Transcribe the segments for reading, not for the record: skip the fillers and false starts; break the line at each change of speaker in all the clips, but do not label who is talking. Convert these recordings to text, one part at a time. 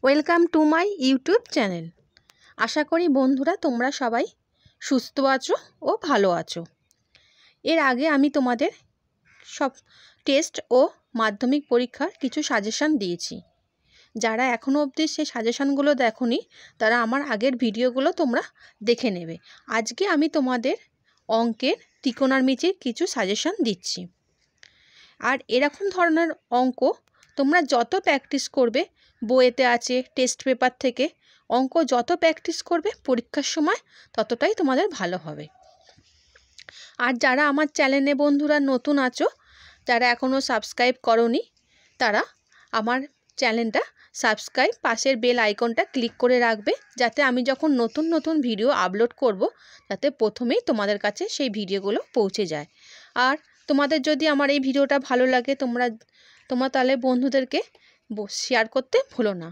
Welcome to my YouTube channel. আশা করি বন্ধুরা তোমরা সবাই সুস্থ আছো ও ভালো আছো। এর আগে আমি তোমাদের সব টেস্ট ও মাধ্যমিক পরীক্ষার কিছু সাজেশান দিয়েছি। যারা এখনও অবধি সেই সাজেশানগুলো দেখোনি তারা আমার আগের ভিডিওগুলো তোমরা দেখে নেবে। আজকে আমি তোমাদের অঙ্কের ত্রিকোণমিতির কিছু সাজেশান দিচ্ছি। আর এরকম ধরনের অঙ্ক তোমরা যত প্র্যাকটিস করবে, বইয়েতে আছে, টেস্ট পেপার থেকে অঙ্ক যত প্র্যাকটিস করবে পরীক্ষার সময় ততটাই তোমাদের ভালো হবে। আর যারা আমার চ্যানেলে বন্ধুরা নতুন আছো, যারা এখনও সাবস্ক্রাইব করোনি, তারা আমার চ্যানেলটা সাবস্ক্রাইব পাশের বেল আইকনটা ক্লিক করে রাখবে, যাতে আমি যখন নতুন নতুন ভিডিও আপলোড করব যাতে প্রথমেই তোমাদের কাছে সেই ভিডিওগুলো পৌঁছে যায়। আর তোমাদের যদি আমার এই ভিডিওটা ভালো লাগে তোমরা তাহলে বন্ধুদেরকে শেয়ার করতে ভুলো না,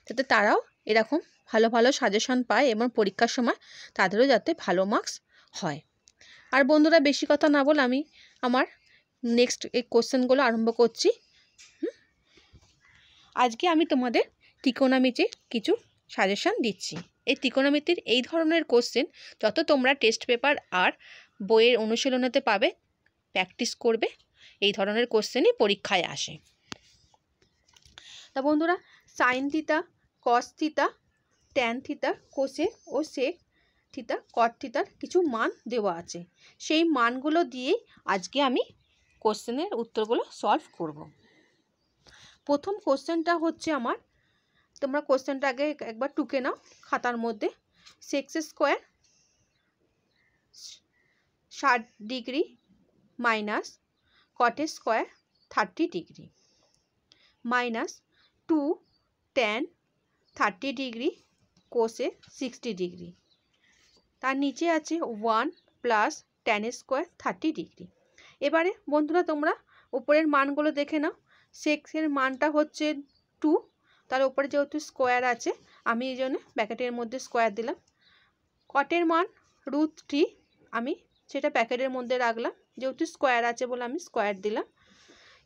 যাতে তারাও এরকম ভালো ভালো সাজেশন পায় এবং পরীক্ষার সময় তাদেরও যাতে ভালো মার্কস হয়। আর বন্ধুরা বেশি কথা না বলে আমি আমার নেক্সট এই কোশ্চেনগুলো আরম্ভ করছি। আজকে আমি তোমাদের ত্রিকোণমিতির কিছু সাজেশন দিচ্ছি। এই ত্রিকোণমিতির এই ধরনের কোশ্চেন যত তোমরা টেস্ট পেপার আর বইয়ের অনুশীলনেতে পাবে, প্র্যাকটিস করবে, এই ধরনের কোশ্চেনই পরীক্ষায় আসে। তা বন্ধুরা, sine theta, cos theta, tan theta, cosec ও সেক থিটা, কট থিটার কিছু মান দেওয়া আছে। সেই মানগুলো দিয়েই আজকে আমি কোশ্চেনের উত্তরগুলো সলভ করব। প্রথম কোশ্চেনটা হচ্ছে আমার, তোমরা কোশ্চেনটা আগে একবার টুকে নাও খাতার মধ্যে। Sex square 60 degree minus cot square 30 degree minus 2 tan 30 degree Kose 60 degree, তার নিচে আছে 1 প্লাস tan স্কোয়ার 30 ডিগ্রি। এবারে বন্ধুরা তোমরা উপরের মানগুলো দেখে নাও। সেক্সের মানটা হচ্ছে 2, তার উপরে যেহেতু স্কোয়ার আছে আমি এই জন্য ব্র্যাকেটের মধ্যে স্কোয়ার দিলাম। কটের মান √3, আমি সেটা ব্র্যাকেটের মধ্যে রাখলাম, যেহেতু স্কোয়ার আছে বলে আমি স্কোয়ার দিলাম।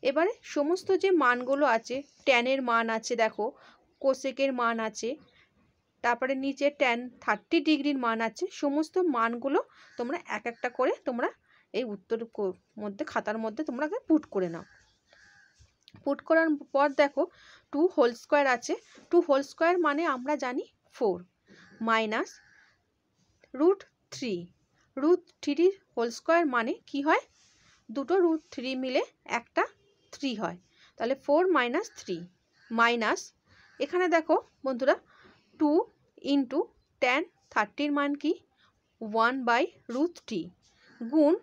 এবারে সমস্ত যে মানগুলো আছে, ট্যানের মান আছে দেখো, কোসেকের মান আছে, তারপরে নিচে tan 30 ডিগ্রির মান আছে, সমস্ত মানগুলো তোমরা এক একটা করে তোমরা এই উত্তর মধ্যে খাতার মধ্যে তোমরা পুট করে নাও। পুট করার পর দেখো 2 হোল স্কোয়ার আছে, 2 হোল স্কোয়ার মানে আমরা জানি 4 মাইনাস √3, √3 হোল স্কোয়ার মানে কি হয়, দুটো √3 মিলে একটা 3 হয়, তাহলে 4 মাইনাস 3 মাইনাস, এখানে দেখো বন্ধুরা 2 ইন্টু tan 30 মান কি 1/√3 গুণ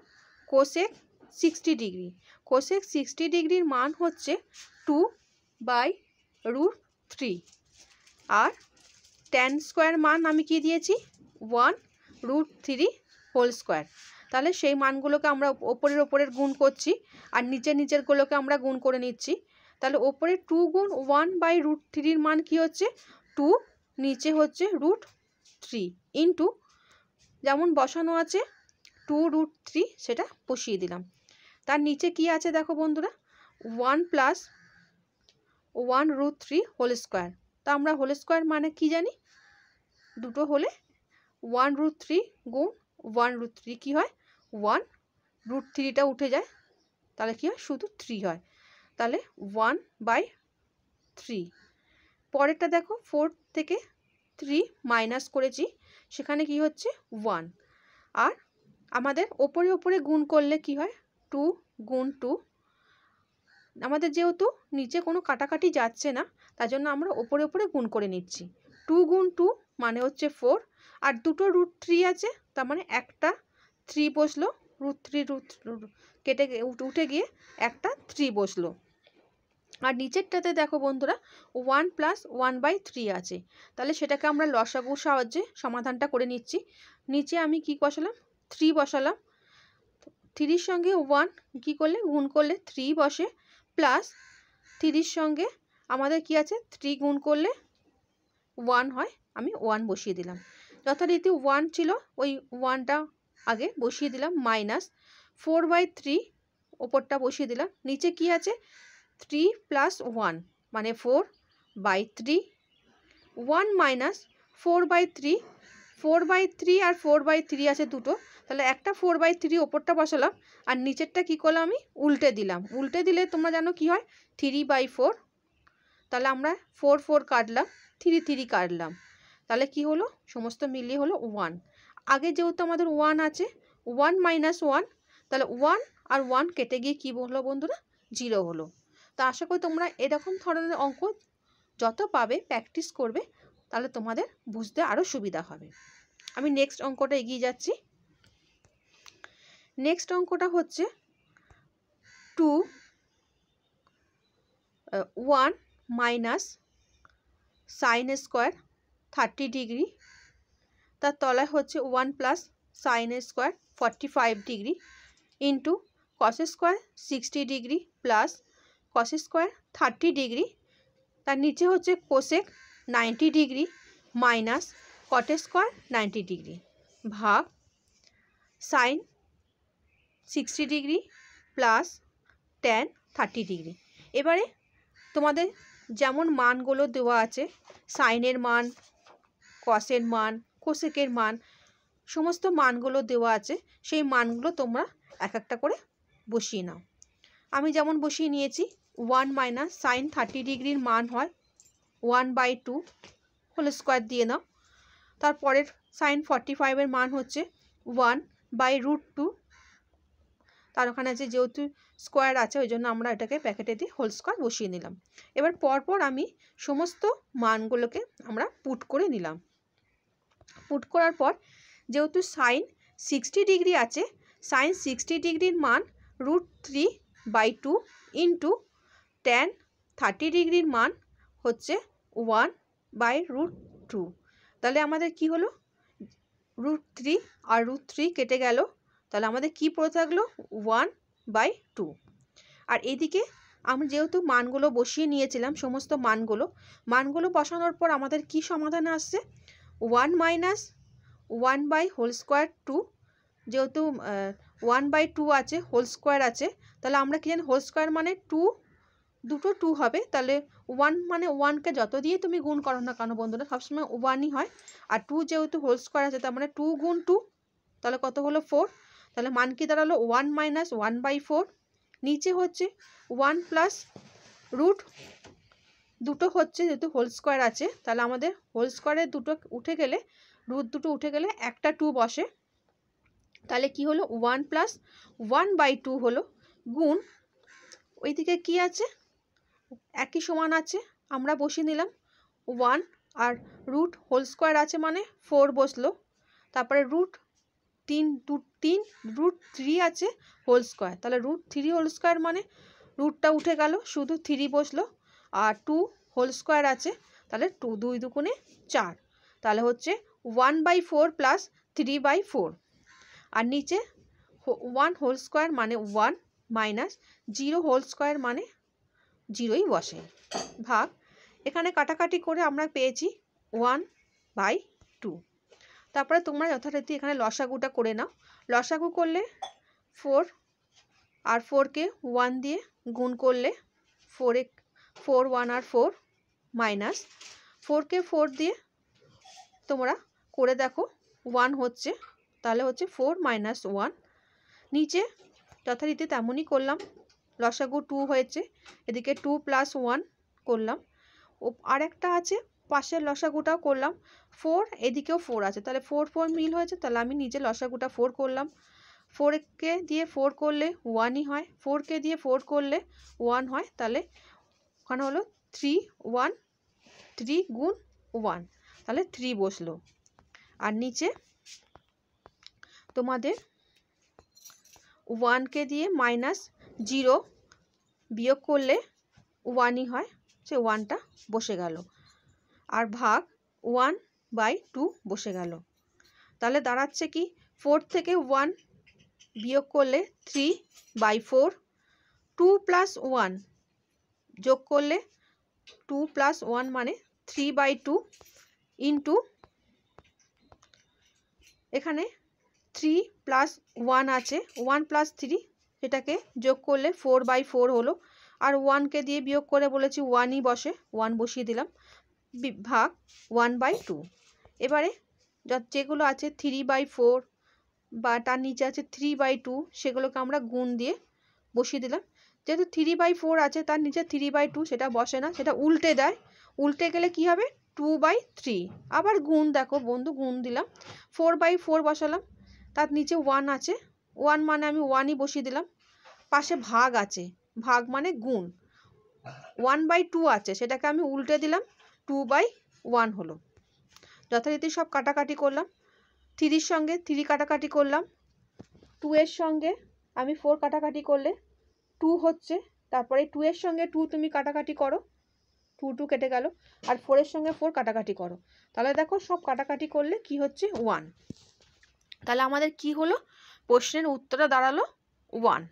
কোসেক 60 ডিগ্রি, কোসেক 60 ডিগ্রির মান হচ্ছে 2/√3, আর tan স্কোয়ার মান আমি কি দিয়েছি 1√3 হোল স্কোয়ার। তাহলে সেই মানগুলোকে আমরা ওপরের গুণ করছি আর নিচেরগুলোকে আমরা গুণ করে নিচ্ছি। তাহলে ওপরে 2 গুণ 1/√3 মান কি হচ্ছে 2, নিচে হচ্ছে √3 ইন্টু যেমন বসানো আছে 2√3 সেটা বসিয়ে দিলাম। তার নিচে কি আছে দেখো বন্ধুরা 1 প্লাস 1√3 হোল স্কোয়ার। তা আমরা হোল স্কোয়ার মানে কি জানি, দুটো হলে 1√3 গুণ 1√3 কি হয় 1, √3টা উঠে যায়, তাহলে কি হয় শুধু 3 হয়, তাহলে 1/3। পরেরটা দেখো 4 থেকে 3 মাইনাস করেছি, সেখানে কি হচ্ছে 1, আর আমাদের ওপরে গুণ করলে কি হয় 2 গুণ 2, আমাদের যেহেতু নিচে কোনো কাটাকাটি যাচ্ছে না তার জন্য আমরা ওপরে গুণ করে নিচ্ছি। 2 গুণ 2 মানে হচ্ছে 4, আর দুটো √3 আছে তার মানে একটা 3 বসলো, √3 কেটে উঠে গিয়ে একটা 3 বসলো। আর নিচেরটাতে দেখো বন্ধুরা 1 প্লাস 1/3 আছে, তাহলে সেটাকে আমরা লসাগুর সাহায্যে সমাধানটা করে নিচ্ছি। নিচে আমি কি বসালাম 3 বসালাম, 3 সঙ্গে 1 কি করলে গুণ করলে 3 বসে, প্লাস 3 সঙ্গে আমাদের কি আছে 3 গুণ করলে 1 হয়, আমি 1 বসিয়ে দিলাম। যথারীতি 1 ছিল ওই 1টা আগে বসিয়ে দিলাম, মাইনাস 4/3 ওপরটা বসিয়ে দিলাম। নিচে কি আছে 3 প্লাস 1 মানে 4 বাই 3, 1 মাইনাস 4/3, 4/3 আর 4/3 আছে দুটো, তাহলে একটা 4/3 ওপরটা বসালাম আর নিচেরটা কী করলাম আমি উল্টে দিলাম। উল্টে দিলে তোমরা জানো কি হয় 3/4, তাহলে আমরা 4 4 কাটলাম, 3 3 কাটলাম, তাহলে কি হলো সমস্ত মিলিয়ে হলো 1। আগে যেহেতু আমাদের 1 আছে, 1 মাইনাস 1, তাহলে 1 আর 1 কেটে গিয়ে কী হলো বন্ধুরা 0 হলো। তো আশা করি তোমরা এরকম ধরনের অঙ্ক যত পাবে প্র্যাকটিস করবে, তাহলে তোমাদের বুঝতে আরও সুবিধা হবে। আমি নেক্সট অঙ্কটা এগিয়ে যাচ্ছি। নেক্সট অঙ্কটা হচ্ছে 1 মাইনাস সাইন স্কোয়ার 30 ডিগ্রি, তার তলায় হচ্ছে 1 plus sine square 45 degree into cos square 60 degree plus cos square 30 degree, তার নিচে হচ্ছে cosec 90 degree minus cot square 90 degree ভাগ sine 60 degree plus tan 30 degree. এবারে তোমাদের যেমন মানগুলো দেওয়া আছে, সাইনের মান, কসের মান, কোসেকের মান, সমস্ত মানগুলো দেওয়া আছে, সেই মানগুলো তোমরা এক একটা করে বসিয়ে নাও। আমি যেমন বসিয়ে নিয়েছি 1 মাইনাস সাইন 30 ডিগ্রির মান হয় 1/2 হোল স্কোয়ার দিয়ে নাও। তারপরের সাইন 45-এর মান হচ্ছে 1/√2, তার ওখানে আছে যেহেতু স্কোয়ার আছে ওই জন্য আমরা এটাকে প্যাকেটে দিয়ে হোল স্কোয়ার বসিয়ে নিলাম। এবার পরপর আমি সমস্ত মানগুলোকে আমরা পুট করে নিলাম। পুট করার পর যেহেতু সাইন 60 ডিগ্রি আছে, সাইন 60 ডিগ্রির মান √3/2 ইন্টু ট্যান 30 ডিগ্রির মান হচ্ছে 1/√2, তাহলে আমাদের কি হলো √3 আর √3 কেটে গেল, তাহলে আমাদের কি পড়ে থাকলো 1/2। আর এদিকে আমি যেহেতু মানগুলো বসিয়ে নিয়েছিলাম, সমস্ত মানগুলো বসানোর পর আমাদের কি সমাধান আসছে 1 মাইনাস 1/2, যেহেতু 1/2 আছে হোল স্কোয়ার আছে, তাহলে আমরা কি জানি হোল স্কোয়ার মানে 2, দুটো 2 হবে, তাহলে 1 মানে 1কে যত দিয়ে তুমি গুণ করো না কেন বন্ধুরা সবসময় 1ই হয়। আর 2 যেহেতু হোল স্কোয়ার আছে তার মানে 2 গুণ 2, তাহলে কত হলো 4, তাহলে মান কি দাঁড়ালো 1 মাইনাস 1/4। নিচে হচ্ছে 1 প্লাস রুট, দুটো হচ্ছে যেহেতু হোল স্কোয়ার আছে, তাহলে আমাদের হোল স্কোয়ারের দুটো উঠে গেলে রুট দুটো উঠে গেলে একটা 2 বসে, তাহলে কি হলো 1 প্লাস 1/2 হলো গুণ ওইদিকে কি আছে একই সমান আছে, আমরা বসিয়ে নিলাম 1 আর রুট হোল স্কোয়ার আছে মানে 4 বসলো, তারপরে √3 আছে হোল স্কোয়ার, তাহলে √3 হোল স্কোয়ার মানে রুটটা উঠে গেল শুধু 3 বসলো, আর 2 হোল স্কোয়ার আছে তাহলে 2 2 দুগুণে 4, তাহলে হচ্ছে 1/4 প্লাস 3/4, আর নিচে 1 হোল স্কোয়ার মানে 1 মাইনাস 0 হোল স্কোয়ার মানে 0ই বসে ভাগ, এখানে কাটাকাটি করে আমরা পেয়েছি 1/2। তারপরে তোমরা যথারীতি এখানে লসাগুটা করে নাও। লসাগু করলে 4 আর 4কে 1 দিয়ে গুণ করলে 4 1 আর 4 মাইনাস 4কে 4 দিয়ে তোমরা করে দেখো 1 হচ্ছে, তাহলে হচ্ছে 4 মাইনাস 1, নিচে যথারীতি তেমনই করলাম, লসাগু 2 হয়েছে, এদিকে 2 প্লাস 1 করলাম, ও আরেকটা আছে পাশের লসাগুটাও করলাম, 4 এদিকেও 4 আছে, তাহলে 4 4 মিল হয়েছে, তাহলে আমি নিজে লসাগুটা 4 করলাম, 4কে দিয়ে 4 করলে 1ই হয়, 4কে দিয়ে 4 করলে 1 হয়, তাহলে ওখানে হলো 3 গুণ 1, তাহলে 3 বসলো, আর নিচে তোমাদের 1কে দিয়ে মাইনাস 0 বিয়োগ করলে 1ই হয়, সে 1টা বসে গেল, আর ভাগ 1/2 বসে গেল, তাহলে দাঁড়াচ্ছে কি 4 থেকে 1 বিয়োগ করলে 3/4, 2 প্লাস 1 যোগ করলে 2 প্লাস 1 মানে 3/2 ইন্টু এখানে 3 প্লাস 1 আছে 1 প্লাস 3, সেটাকে যোগ করলে 4/4 হলো, আর 1কে দিয়ে বিয়োগ করে বলেছি 1ই বসে, 1 বসিয়ে দিলাম, ভাগ 1/2। এবারে যেগুলো আছে 3/4 বা তার নিচে আছে 3/2, সেগুলোকে আমরা গুণ দিয়ে বসিয়ে দিলাম। যেহেতু 3/4 আছে, তার নিচে 3/2 সেটা বসে না, সেটা উল্টে দেয়। উল্টে গেলে কি হবে 2/3। আবার গুণ, দেখো বন্ধু গুণ দিলাম, 4/4 বসালাম, তার নিচে 1 আছে, 1 মানে আমি 1ই বসিয়ে দিলাম। পাশে ভাগ আছে, ভাগ মানে গুণ, 1/2 আছে, সেটাকে আমি উল্টে দিলাম, 2/1 হলো। যথারীতি সব কাটাকাটি করলাম, 3-র সঙ্গে 3 কাটাকাটি করলাম, 2 এর সঙ্গে আমি 4 কাটাকাটি করলে 2 হচ্ছে, তারপরে 2 এর সঙ্গে 2 তুমি কাটাকাটি করো, 2 কেটে গেল, আর 4 এর সঙ্গে 4 কাটাকাটি করো, তাহলে দেখো সব কাটাকাটি করলে কি হচ্ছে 1। তাহলে আমাদের কি হলো, প্রশ্নের উত্তরে দাঁড়ালো 1।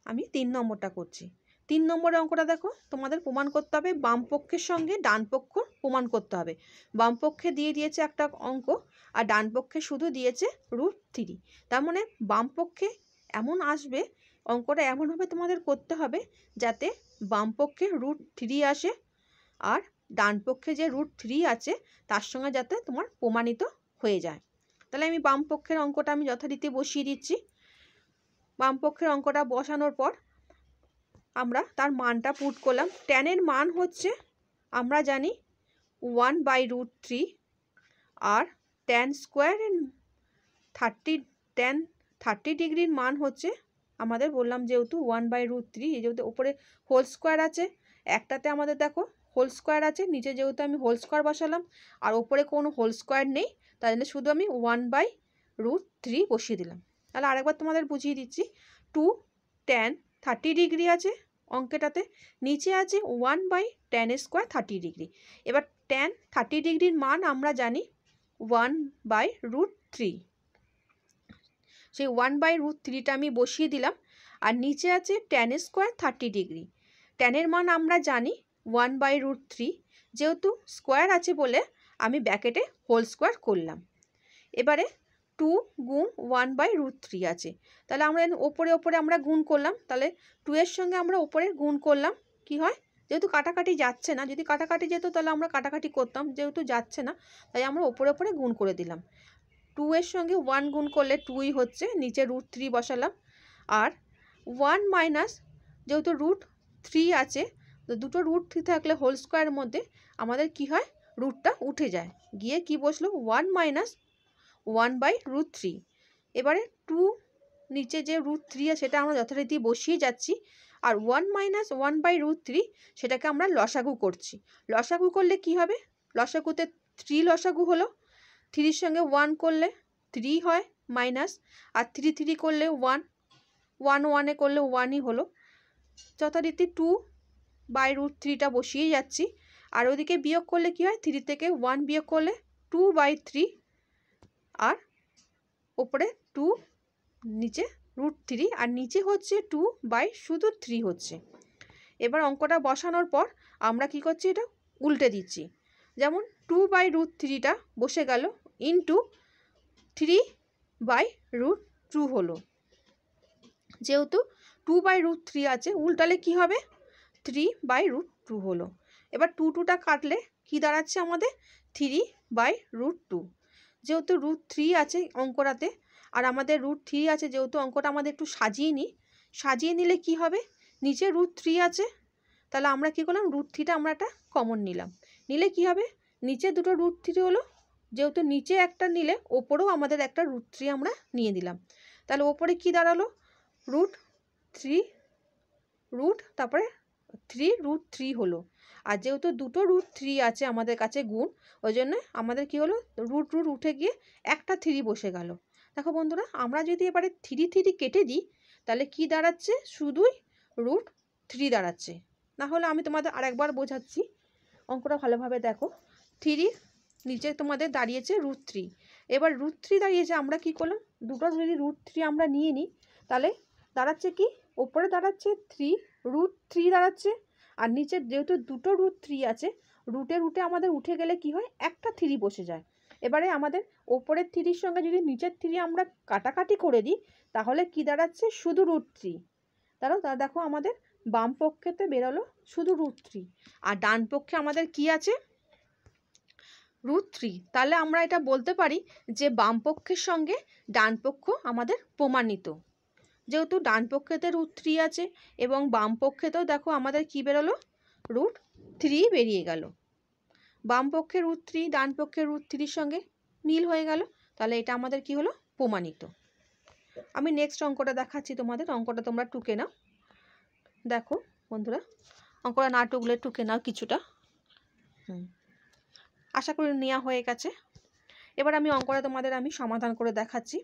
আমি 3 নম্বরটা করছি। 3 নম্বরের অঙ্কটা দেখো, তোমাদের প্রমাণ করতে হবে বাম পক্ষের সঙ্গে ডান পক্ষ প্রমাণ করতে হবে। বাম পক্ষে দিয়ে দিয়েছে একটা অঙ্ক, আর ডান পক্ষে শুধু দিয়েছে √3। তার মানে বাম পক্ষে এমন আসবে, অঙ্কটা এমনভাবে তোমাদের করতে হবে যাতে বাম পক্ষে √3 আসে, আর ডান পক্ষে যে √3 আছে তার সঙ্গে যাতে তোমার প্রমাণিত হয়ে যায়। তাহলে আমি বাম পক্ষের অঙ্কটা আমি যথারীতি বসিয়ে দিচ্ছি। বাম পক্ষের অঙ্কটা বসানোর পর আমরা তার মানটা পুট করলাম। ট্যানের মান হচ্ছে আমরা জানি 1/√3, আর ট্যান স্কোয়ার 30 ডিগ্রির মান হচ্ছে আমাদের বললাম যেহেতু 1/√3, যেহেতু উপরে হোল স্কোয়ার আছে, একটাতে আমাদের দেখো হোল স্কোয়ার আছে, নিচে যেহেতু আমি হোল স্কোয়ার বসালাম, আর ওপরে কোনো হোল স্কোয়ার নেই, তাই জন্য শুধু আমি 1/√3 বসিয়ে দিলাম। তাহলে আরেকবার তোমাদের বুঝিয়ে দিচ্ছি, 2 tan 30 ডিগ্রি আছে অঙ্কেটাতে, নিচে আছে 1/tan² 30 ডিগ্রি। এবার tan 30 ডিগ্রির মান আমরা জানি 1/√3, সেই 1/√3টা আমি বসিয়ে দিলাম, আর নিচে আছে tan² 30 ডিগ্রি। ট্যানের মান আমরা জানি 1/√3, যেহেতু স্কোয়ার আছে বলে আমি ব্যাকেটে হোল স্কোয়ার করলাম। এবারে 2 গুণ 1/√3 আছে, তাহলে আমরা ওপরে আমরা গুণ করলাম, তাহলে 2 এর সঙ্গে আমরা ওপরে গুণ করলাম, কি হয়, যেহেতু কাটাকাটি যাচ্ছে না, যদি কাটাকাটি যেত তাহলে আমরা কাটাকাটি করতাম, যেহেতু যাচ্ছে না তাই আমরা ওপরে গুণ করে দিলাম। 2 এর সঙ্গে 1 গুণ করলে 2ই হচ্ছে, নিচে √3 বসালাম, আর 1 মাইনাস, যেহেতু √3 আছে, তো দুটো √3 থাকলে হোল স্কোয়ারের মধ্যে আমাদের কি হয়, রুটটা উঠে যায়, গিয়ে কি বসলো 1 মাইনাস 1/√3। এবারে 2 নিচে যে √3 আছে সেটা আমরা যথারীতি বসিয়ে যাচ্ছি, আর 1 মাইনাস 1/√3 সেটাকে আমরা লসাগু করছি। লসাগু করলে কি হবে, লসাগুতে 3 লসাগু হলো, 3-র সঙ্গে 1 করলে 3 হয় মাইনাস, আর 3 করলে 1, 1 করলে 1ই হলো, যথারীতি 2/√3টা বসিয়ে যাচ্ছি, আর ওদিকে বিয়োগ করলে কি হয়, 3 থেকে 1 বিয়োগ করলে 2/3, আর ওপরে 2, নিচে √3, আর নিচে হচ্ছে 2/3 হচ্ছে। এবার অঙ্কটা বসানোর পর আমরা কি করছি, এটা উল্টে দিচ্ছি, যেমন 2/√3টা বসে গেল ইন্টু 3/√2 হলো, যেহেতু 2/√3 আছে, উল্টালে কি হবে 3/√2 হলো। এবার 2টা কাটলে কি দাঁড়াচ্ছে আমাদের 3/√2, যেহেতু √3 আছে অঙ্কটাতে, আর আমাদের √3 আছে যেহেতু অঙ্কটা আমাদের একটু সাজিয়ে নিলে কি হবে, নিচে √3 আছে, তাহলে আমরা কি করলাম, √3টা আমরা একটা কমন নিলে কি হবে, নিচে দুটো √3 হলো, যেহেতু নিচে একটা নিলে ওপরেও আমাদের একটা √3 আমরা নিয়ে দিলাম, তাহলে ওপরে কি দাঁড়ালো √3, তারপরে 3√3 হলো, আর যেহেতু দুটো √3 আছে আমাদের কাছে গুণ, ওই জন্য আমাদের কি হলো, √√ উঠে গিয়ে একটা 3 বসে গেল। দেখো বন্ধুরা, আমরা যদি এবারে 3 কেটে দিই তাহলে কি দাঁড়াচ্ছে, শুধুই √3 দাঁড়াচ্ছে। না হলে আমি তোমাদের আরেকবার বোঝাচ্ছি, অঙ্কটা ভালোভাবে দেখো, 3 নিচে তোমাদের দাঁড়িয়েছে √3, এবার √3 দাঁড়িয়েছে, আমরা কি করলাম, দুটো যদি √3 আমরা নিয়ে নিই তাহলে দাঁড়াচ্ছে কি, ওপরে দাঁড়াচ্ছে 3√3 দাঁড়াচ্ছে, আর নিচে যেহেতু দুটো √3 আছে, রুটে আমাদের উঠে গেলে কি হয়, একটা 3 বসে যায়। এবারে আমাদের ওপরের 3-র সঙ্গে যদি নিচের 3 আমরা কাটাকাটি করে দিই তাহলে কি দাঁড়াচ্ছে, শুধু √3 দাঁড়াও, তা দেখো আমাদের বাম পক্ষেতে বেরোলো শুধু √3, আর ডান পক্ষে আমাদের কি আছে √3। তাহলে আমরা এটা বলতে পারি যে বাম পক্ষের সঙ্গে ডান পক্ষ আমাদের প্রমাণিত। যেহেতু ডান পক্ষেতে √3 আছে এবং বাম পক্ষেতেও দেখো আমাদের কি বেরোলো √3 বেরিয়ে গেল। বাম পক্ষে √3 ডান পক্ষে √3 সঙ্গে মিল হয়ে গেল, তাহলে এটা আমাদের কি হলো প্রমাণিত। আমি নেক্সট অঙ্কটা দেখাচ্ছি তোমাদের, অঙ্কটা তোমরা টুকে নাও। দেখো বন্ধুরা, অঙ্কটা না টুকলে টুকে নাও কিছুটা। আশা করি নেওয়া হয়ে গেছে। এবার আমি অঙ্কটা তোমাদের আমি সমাধান করে দেখাচ্ছি।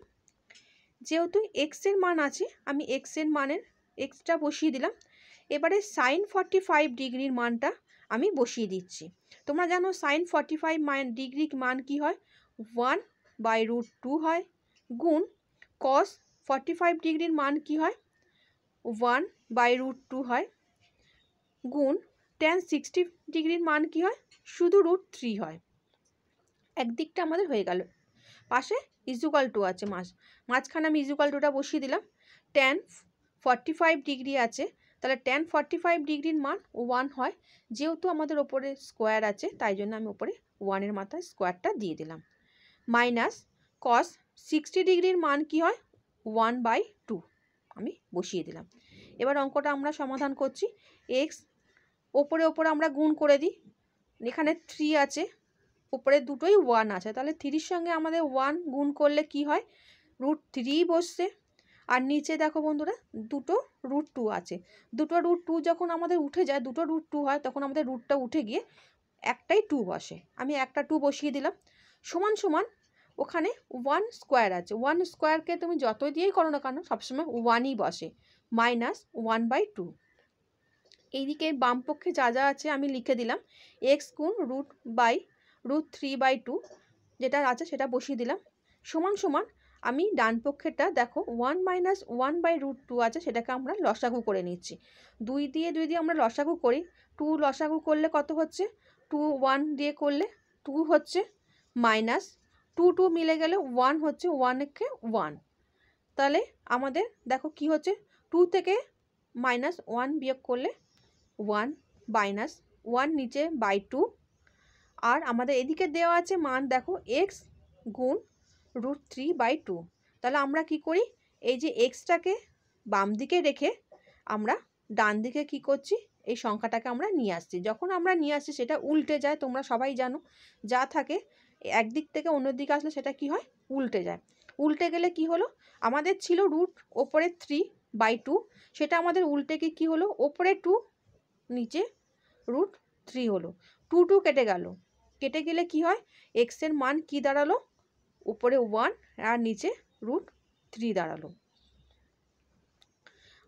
যেহেতু এক্স এর মান আছে, আমি এক্স এর মানের এক্সটা বসিয়ে দিলাম। এবারে sin 45 ডিগ্রির মানটা আমি বসিয়ে দিচ্ছি। তোমরা জানো sin 45 ডিগ্রি মান কি হয়, 1/√2 হয়, গুণ cos 45 ডিগ্রির মান কি হয়, 1/√2 হয়, গুণ tan 60 ডিগ্রির মান কি হয়, শুধু √3 হয়। একদিকটা আমাদের হয়ে গেল, পাশে ইজুকাল টু আছে, মাঝখানে আমি ইজুকাল টুটা বসিয়ে দিলাম। tan 45 ডিগ্রি আছে, তাহলে tan 45 ডিগ্রির মান 1 হয়। যেহেতু আমাদের ওপরে স্কোয়ার আছে তাই জন্য আমি ওপরে 1-এর মাথায় স্কোয়ারটা দিয়ে দিলাম। মাইনাস cos 60 ডিগ্রির মান কি হয়, 1/2 আমি বসিয়ে দিলাম। এবার অঙ্কটা আমরা সমাধান করছি। এক্স ওপরে আমরা গুণ করে দিই, এখানে 3 আছে, উপরে দুটোই 1 আছে, তাহলে 3-র সঙ্গে আমাদের 1 গুণ করলে কি হয়, √3 বসছে। আর নিচে দেখো বন্ধুরা দুটো √2 আছে, দুটো √2 যখন আমাদের উঠে যায়, দুটো √2 হয়, তখন আমাদের রুটটা উঠে গিয়ে একটাই 2 বসে। আমি একটা 2 বসিয়ে দিলাম, সমান সমান ওখানে 1 স্কোয়ার আছে, 1 স্কোয়ারকে তুমি যতই দিয়েই করো না কেন সবসময় 1ই বসে, মাইনাস 1/2। এইদিকে বাম পক্ষে যা যা আছে আমি লিখে দিলাম, এক্স গুণ √3/2 যেটা আছে সেটা বসিয়ে দিলাম, সমান সমান আমি ডান পক্ষেরটা দেখো 1 - 1/√2 আছে, সেটাকে আমরা লসাগু করে নিচ্ছি। 2 দিয়ে আমরা লসাগু করি, 2 লসাগু করলে কত হচ্ছে, 2 1 দিয়ে করলে 2 হচ্ছে, মাইনাস 2 2 মিলে গেলে 1 হচ্ছে, 1-কে 1। তাহলে আমাদের দেখো কি হচ্ছে, 2 থেকে -1 বিয়োগ করলে 1 মাইনাস 1 নিচে /2। আর আমাদের এদিকে দেওয়া আছে মান দেখো এক্স গুণ √3/2। তাহলে আমরা কি করি, এই যে এক্সটাকে বাম দিকে রেখে আমরা ডান দিকে কি করছি, এই সংখ্যাটাকে আমরা নিয়ে আসছি। যখন আমরা নিয়ে আসছি সেটা উল্টে যায়, তোমরা সবাই জানো, যা থাকে একদিক থেকে অন্য দিকে আসলে সেটা কি হয়, উল্টে যায়। উল্টে গেলে কি হলো, আমাদের ছিল রুট ওপরে 3/2, সেটা আমাদের উল্টে গিয়ে কি হলো, ওপরে 2 নিচে √3 হলো। 2 2 কেটে গেল, কেটে গেলে কি হয়, এক্স এর মান কি দাঁড়ালো, উপরে 1 আর নিচে √3 দাঁড়ালো।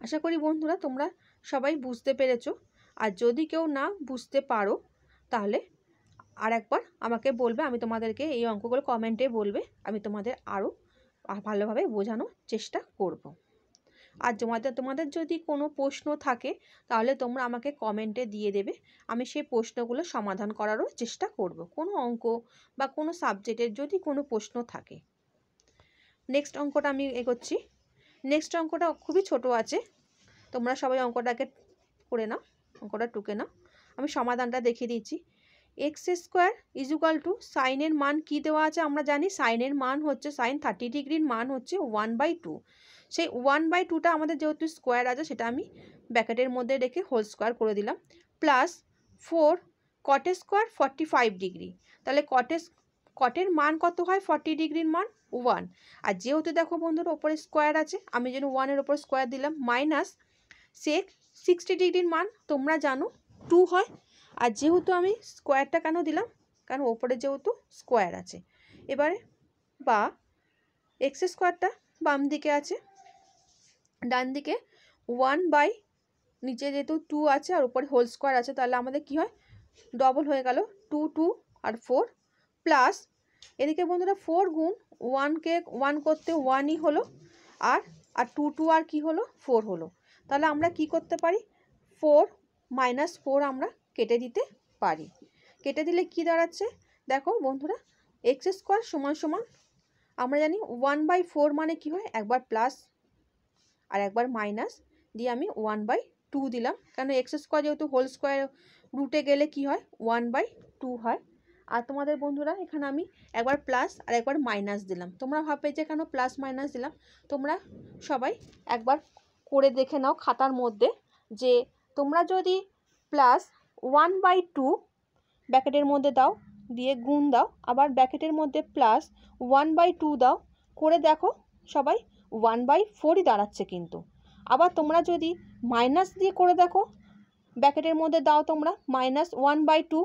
আশা করি বন্ধুরা তোমরা সবাই বুঝতে পেরেছো। আর যদি কেউ না বুঝতে পারো তাহলে আর একবার আমাকে বলবে, আমি তোমাদেরকে এই অঙ্কগুলো কমেন্টে বলবে, আমি তোমাদের আরও ভালোভাবে বোঝানোর চেষ্টা করব। আর তোমাদের যদি কোনো প্রশ্ন থাকে তাহলে তোমরা আমাকে কমেন্টে দিয়ে দেবে, আমি সেই প্রশ্নগুলো সমাধান করারও চেষ্টা করব। কোনো অঙ্ক বা কোনো সাবজেক্টের যদি কোনো প্রশ্ন থাকে। নেক্সট অঙ্কটা আমি এগোচ্ছি। নেক্সট অঙ্কটা খুবই ছোট আছে, তোমরা সবাই অঙ্কটাকে করে নাও, অঙ্কটা টুকে নাও। আমি সমাধানটা দেখিয়ে দিচ্ছি। x² = সাইনের মান কি দেওয়া আছে, আমরা জানি সাইনের মান হচ্ছে, সাইন 30 ডিগ্রির মান হচ্ছে 1/2। সেই 1/2টা আমাদের যেহেতু স্কোয়ার আছে সেটা আমি ব্র্যাকেটের মধ্যে রেখে হোল স্কোয়ার করে দিলাম, প্লাস 4 cot² 45 ডিগ্রি। তাহলে কটের মান কত হয়, 40 ডিগ্রির মান 1। আর যেহেতু দেখো বন্ধুরা ওপরে স্কোয়ার আছে, আমি যেন 1-এর ওপর স্কোয়ার দিলাম, মাইনাস সেক 60 ডিগ্রির মান তোমরা জানো 2 হয়। আর যেহেতু আমি স্কোয়ারটা কেন দিলাম, কারণ ওপরে যেহেতু স্কোয়ার আছে। এবারে বা x² বাম দিকে আছে, ডান দিকে 1/ নিচে যেহেতু 2 আছে আর উপরে হোল স্কোয়ার আছে, তাহলে আমাদের কি হয়, ডবল হয়ে গেল, 2 2 আর 4, প্লাস এদিকে বন্ধুরা 4 গুণ 1কে 1 করতে 1ই হলো, আর 2 2 আর কি হলো, 4 হলো। তাহলে আমরা কি করতে পারি, 4 - 4 আমরা কেটে দিতে পারি। কেটে দিলে কি দাঁড়াচ্ছে, দেখো বন্ধুরা x² = আমরা জানি 1/4 মানে কি হয়, একবার প্লাস আর একবার মাইনাস দিয়ে আমি 1/2 2 দিলাম, কারণ এক্স স্কোয়ার যেহেতু হোল স্কোয়ার রুটে গেলে কি হয় 1/2 হয়। আর তোমাদের বন্ধুরা এখানে আমি একবার প্লাস আর একবার মাইনাস দিলাম। তোমরা ভাববে যে কেন প্লাস মাইনাস দিলাম, তোমরা সবাই একবার করে দেখে নাও খাতার মধ্যে, যে তোমরা যদি প্লাস 1/2 ব্র্যাকেটের মধ্যে দাও, দিয়ে গুণ দাও, আবার ব্র্যাকেটের মধ্যে প্লাস 1/2 দাও, করে দেখো সবাই 1/4ই দাঁড়াচ্ছে কিন্তু। আবার তোমরা যদি মাইনাস দিয়ে করে দেখো, ব্র্যাকেটের মধ্যে দাও তোমরা -1/2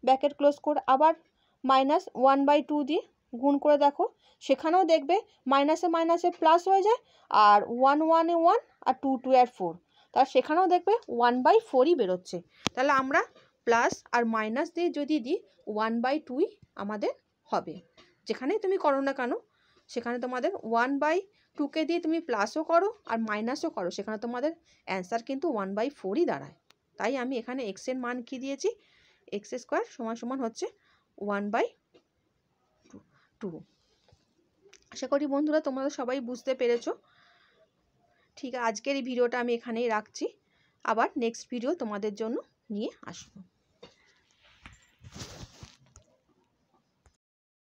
ব্র্যাকেট ক্লোজ করে, আবার -1/2 দিয়ে গুণ করে দেখো, সেখানেও দেখবে মাইনাসে মাইনাসে প্লাস হয়ে যায়, আর 1 1 এ 1 আর 2 2 আর 4, তার সেখানেও দেখবে 1/4ই বেরোচ্ছে। তাহলে আমরা প্লাস আর মাইনাস দিয়ে যদি দিই 1/2ই আমাদের হবে। যেখানেই তুমি করো না কেন সেখানে তোমাদের 1/2কে দিয়ে তুমি প্লাসও করো আর মাইনাসও করো, সেখানে তোমাদের অ্যান্সার কিন্তু 1/4ই দাঁড়ায়। তাই আমি এখানে এক্স এর মান কি দিয়েছি, এক্স স্কোয়ার সমান সমান হচ্ছে 1/2। আশা করি বন্ধুরা তোমরা সবাই বুঝতে পেরেছো। ঠিক আছে, আজকের এই ভিডিওটা আমি এখানেই রাখছি, আবার নেক্সট ভিডিও তোমাদের জন্য নিয়ে আসবো।